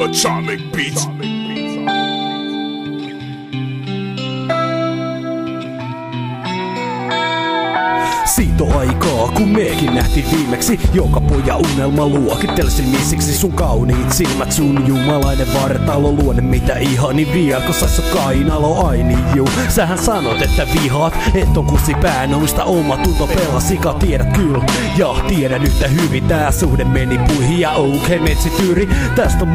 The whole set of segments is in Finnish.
Atomic Beats. Siitä on aikaa, kun mekin nähtiin viimeksi. Joka poja unelma luokittelisi missiksi. Sun kauniit silmät, sun jumalainen vartalo, luonne mitä ihani vielä, kun sais kainalo aini juu. Sähän sanot, että vihaat, et on kussi päänousta, oma tunto pelasika, tiedät kyllä. Ja tiedän yhtä hyvin, tää suhde meni puihin ja okei, metsityyri. Tästä on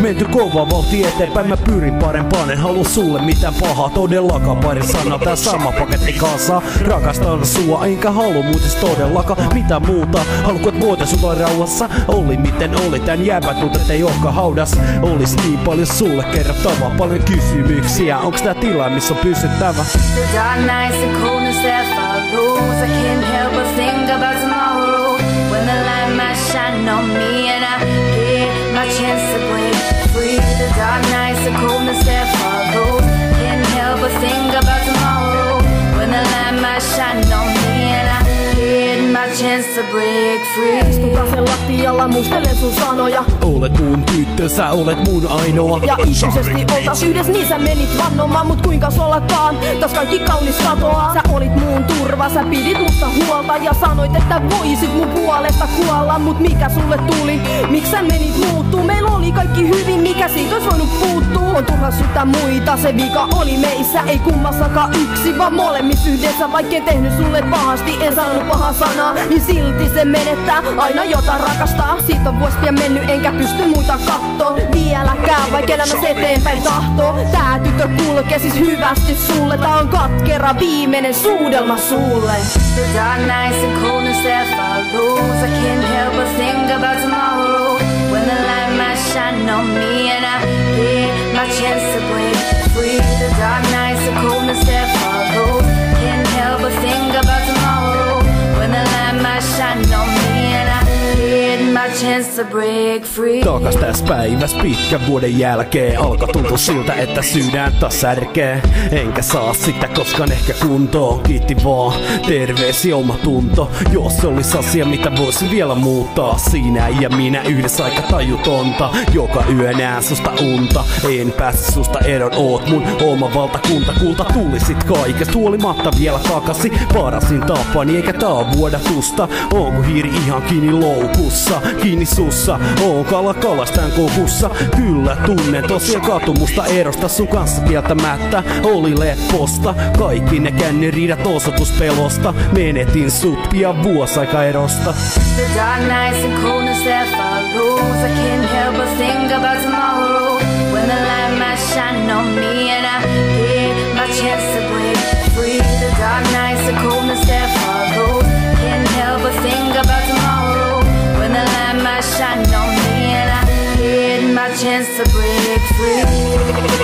menty kova vauhti eteenpäin. Mä pyrin parempaan, en halua sulle mitään pahaa, todellakaan parin sanaa. Tää sama paketti kasa, rakastan sua, enkä halu muutis todellakaan mitä muuta. Haluatko et voita sut rauhassa? Oli miten oli, tän jäävät tuntet ei olekaan haudas. Olis niin paljon sulle kerrottavaa, paljon kysymyksiä. Onks tää tila missä on pysyttävä? The dark nights and coldness that follows, I can't help but think about tomorrow, when the light might shine on me and I get my chance to break free. The dark nights and coldness that follows, can't help but think about tomorrow, when the light might shine on me and I get my chance to break free. Istun kasen lattialla, muistelen sun sanoja. Olet mun tyttö, sä olet mun ainoa. Ja ikuisesti oltais yhdessä, niin sä menit vannomaan. Mut kuinka ollakaan, täs kaikki kaunis katoaa. Sä olit mun turva, sä pidit musta huolta. Ja sanoit, että voisit mun puolesta kuolla. Mut mikä sulle tuli, miks sä menit muuttuu? Meillä oli kaikki hyvin, mikä siitä ois voinut puuttua? On turha syyttää muita, se vika oli meissä. Ei kummassakaan yksi, vaan molemmissa yhdessä. Vaikkei tehnyt sulle pahasti, en sanonut pahaa sanaa, niin silti se menettää aina jota rakastaa. Siitä on vuosia mennyt, enkä pysty muita kattoo vieläkään, vaikka elämässä eteenpäin tahtoo. Tää tyttö kulkee siis hyvästi sulle. Tää on katkera viimeinen suudelma sulle. The dark nights and coldness that follows, I can't help but think about tomorrow, when the light might shine on me and I get my chance to break free. The dark nights and coldness that follows, can't help but think about tomorrow, when the light might shine on me and I get my chance to break free. Takas täs päiväs pitkän vuoden jälkeen alkaa tuntua siltä, että sydän taas särkee. Enkä saa sitä koskaan ehkä kuntoon. Kiitti vaan, terveesi oma tunto. Jos se olis asia mitä voisin vielä muuttaa, siinä ja minä yhdessä aika tajutonta. Joka yö näen susta unta, en pääse susta eron. Oot mun oma valtakunta, kulta tulisit kaikesta huolimatta vielä takasi. Parasin tapani eikä tää vuodatusta. Onko hiiri ihan kiinni loukussa, kiinni sussa? On kala kalastan kokussa. Kyllä tunnen tosiaan katumusta erosta sun kanssa kieltämättä. Oli lepposta, kaikki ne känniriidat osoitus pelosta. Menetin sut pian vuosaika erosta. The dark nights and coldness that follows, I can't help but think about tomorrow, when the light might shine on me and I get my chance to break free. The dark nights and coldness that follows, can't help but think about tomorrow, when the light might shine on me and I get my chance to break free.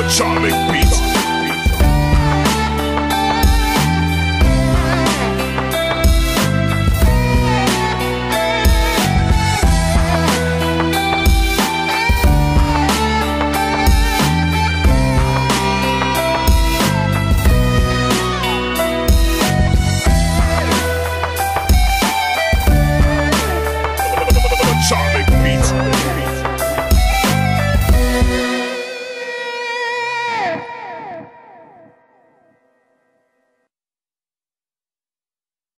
Atomic Beats.